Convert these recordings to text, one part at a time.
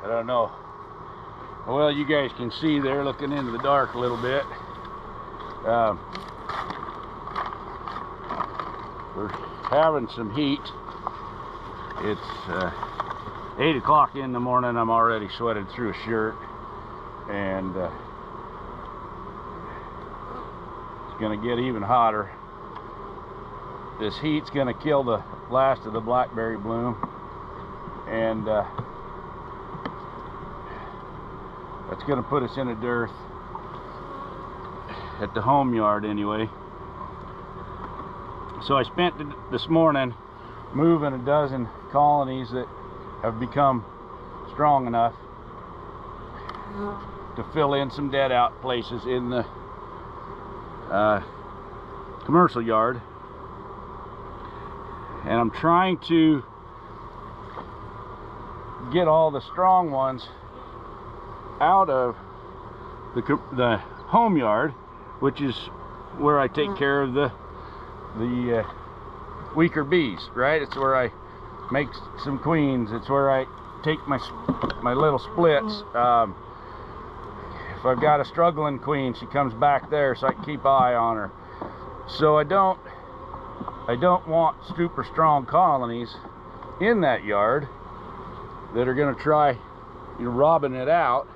I don't know. Well, you guys can see there looking into the dark a little bit. We're having some heat. It's 8 o'clock in the morning. I'm already sweated through a shirt, and it's gonna get even hotter. This heat's gonna kill the last of the blackberry bloom, and that's gonna put us in a dearth at the home yard anyway. So I spent this morning moving a dozen colonies that have become strong enough to fill in some dead out places in the commercial yard. And I'm trying to get all the strong ones out of the home yard, which is where I take care of the weaker bees, right? It's where I make some queens. It's where I take my little splits. If I've got a struggling queen, she comes back there so I can keep an eye on her. So I don't want super strong colonies in that yard that are going to try, robbing it out.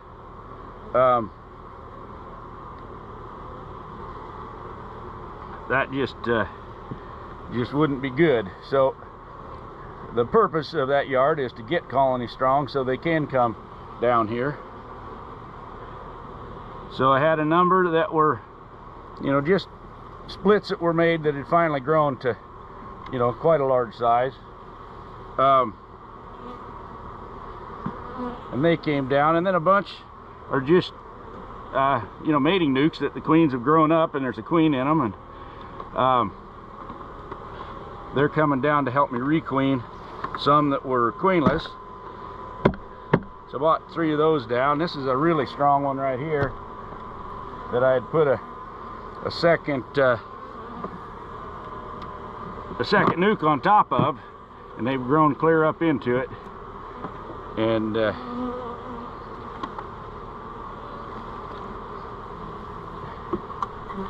That just wouldn't be good. So the purpose of that yard is to get colonies strong so they can come down here. So I had a number that were, just splits that were made that had finally grown to, quite a large size. And they came down, and then a bunch are just, mating nukes that the queens have grown up, and there's a queen in them, and they're coming down to help me requeen some that were queenless. So I bought 3 of those down. This is a really strong one right here that I had put a second nuke on top of, and they've grown clear up into it, and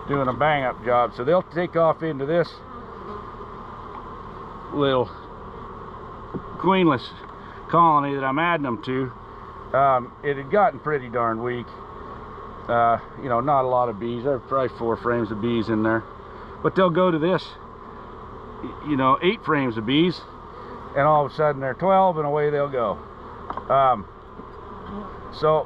doing a bang up job. So they'll take off into this little queenless colony that I'm adding them to. It had gotten pretty darn weak. Not a lot of bees. I have probably 4 frames of bees in there, but they'll go to this, 8 frames of bees, and all of a sudden they're 12, and away they'll go. So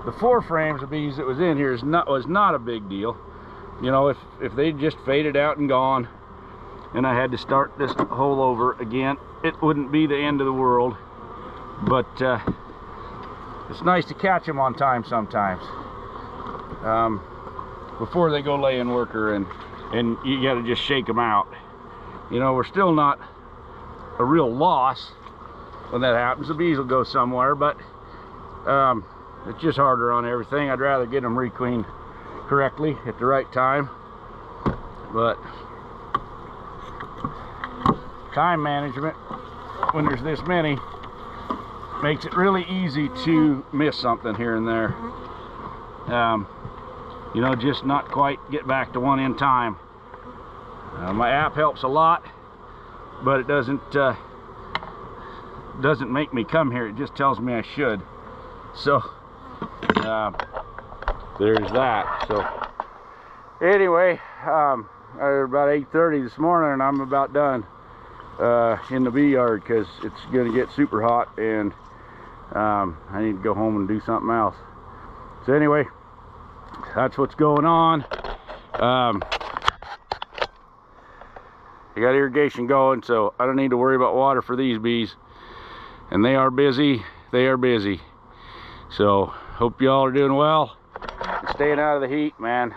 the 4 frames of bees that was in here was not a big deal. If they just faded out and gone, and I had to start this whole over again, it wouldn't be the end of the world. But it's nice to catch them on time sometimes, before they go laying worker, and you got to just shake them out. We're still not a real loss when that happens. The bees will go somewhere, but it's just harder on everything. I'd rather get them requeened correctly at the right time, but time management when there's this many makes it really easy to miss something here and there. Just not quite get back to one in time. My app helps a lot, but it doesn't make me come here. It just tells me I should. So there's that. So anyway, about 8:30 this morning, and I'm about done in the bee yard, because it's going to get super hot, and I need to go home and do something else. So anyway, that's what's going on. I got irrigation going, so I don't need to worry about water for these bees, and they are busy. So hope y'all are doing well and staying out of the heat, man.